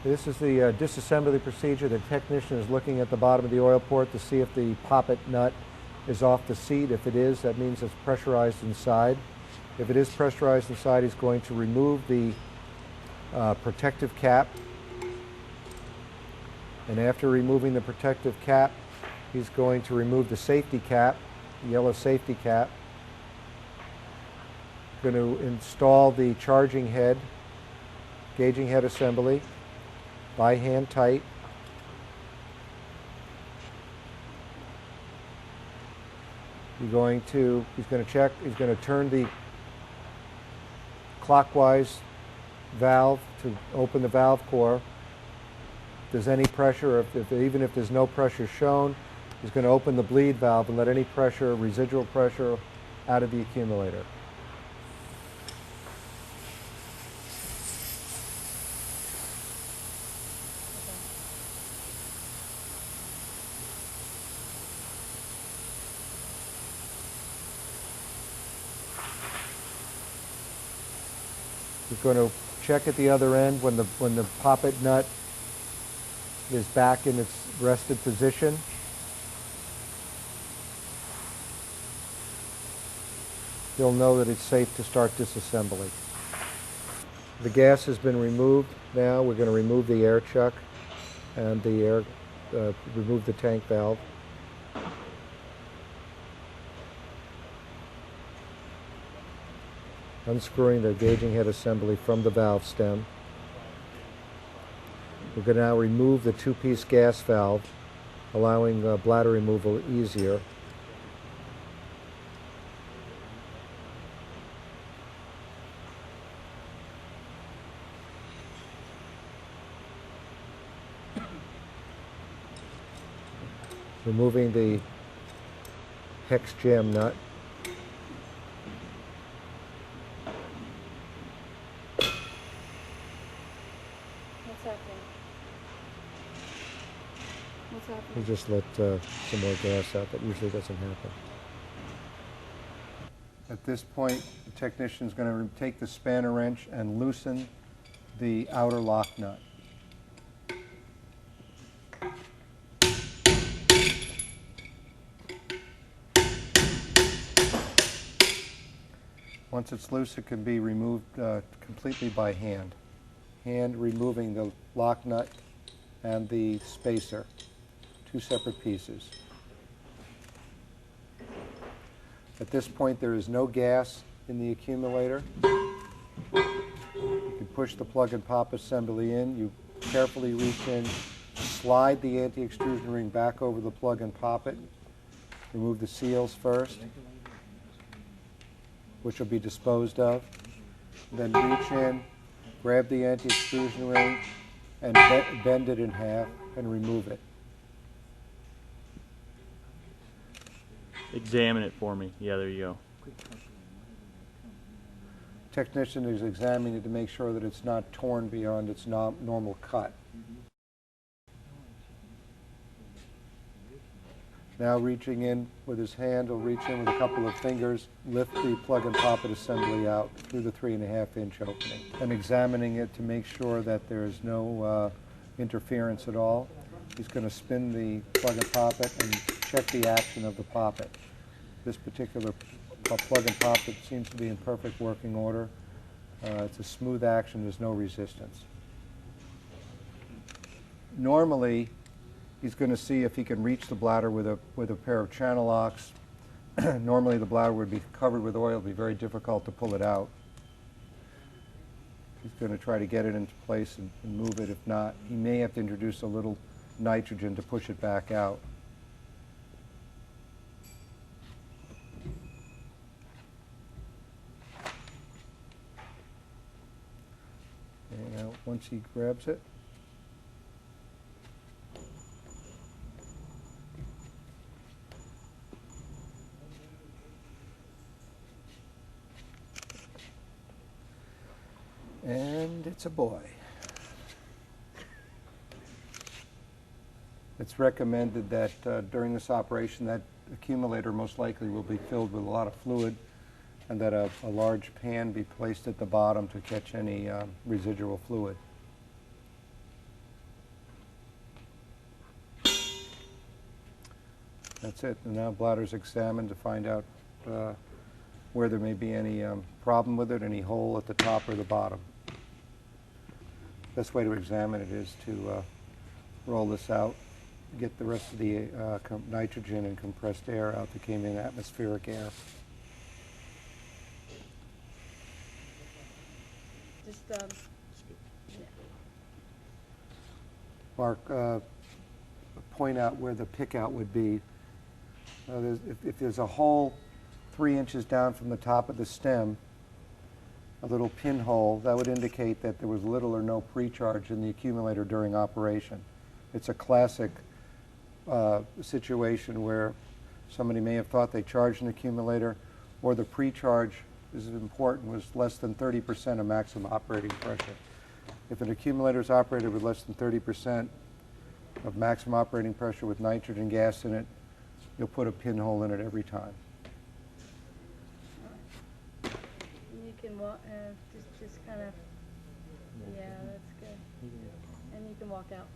This is the disassembly procedure. The technician is looking at the bottom of the oil port to see if the poppet nut is off the seat. If it is, that means it's pressurized inside. If it is pressurized inside, he's going to remove the protective cap. And after removing the protective cap, he's going to remove the safety cap, the yellow safety cap. Going to install the charging head, gauging head assembly by hand tight. He's going to turn the clockwise valve to open the valve core. If there's any pressure, even if there's no pressure shown, he's going to open the bleed valve and let any pressure, residual pressure, out of the accumulator. He's going to check at the other end when the poppet nut is back in its rested position. He'll know that it's safe to start disassembly. The gas has been removed. Now we're going to remove the air chuck and remove the tank valve. Unscrewing the gauging head assembly from the valve stem. We're going to now remove the two-piece gas valve, allowing bladder removal easier. Removing the hex jam nut. We'll just let some more gas out. That usually doesn't happen. At this point, the technician is going to take the spanner wrench and loosen the outer lock nut. Once it's loose, it can be removed completely by hand. Hand removing the lock nut and the spacer. Two separate pieces. At this point, there is no gas in the accumulator. You can push the plug and pop assembly in. You carefully reach in, slide the anti-extrusion ring back over the plug and pop it. Remove the seals first, which will be disposed of. Then reach in, grab the anti-extrusion ring, and bend it in half and remove it. Examine it for me. Yeah, there you go. Technician is examining it to make sure that it's not torn beyond its normal cut. Now reaching in with his hand, he'll reach in with a couple of fingers, lift the plug and poppet assembly out through the 3.5-inch opening, and examining it to make sure that there is no interference at all. He's going to spin the plug and poppet and check the action of the poppet. This particular plug and poppet seems to be in perfect working order. It's a smooth action, there's no resistance. Normally, he's going to see if he can reach the bladder with a pair of channel locks. Normally the bladder would be covered with oil. It would be very difficult to pull it out. He's going to try to get it into place and move it. If not, he may have to introduce a little nitrogen to push it back out. And now once he grabs it, and it's a boy. It's recommended that during this operation that accumulator most likely will be filled with a lot of fluid, and that a large pan be placed at the bottom to catch any residual fluid. That's it. And now bladder's examined to find out where there may be any problem with it, any hole at the top or the bottom. Best way to examine it is to roll this out, get the rest of the nitrogen and compressed air out that came in, atmospheric air. Just, yeah. Mark, point out where the pick out would be. If there's a hole 3 inches down from the top of the stem, a little pinhole, that would indicate that there was little or no precharge in the accumulator during operation. It's a classic situation where somebody may have thought they charged an accumulator, or the precharge, this is important, was less than 30% of maximum operating pressure. If an accumulator is operated with less than 30% of maximum operating pressure with nitrogen gas in it, you'll put a pinhole in it every time. You can walk, just kind of, yeah, that's good. And you can walk out.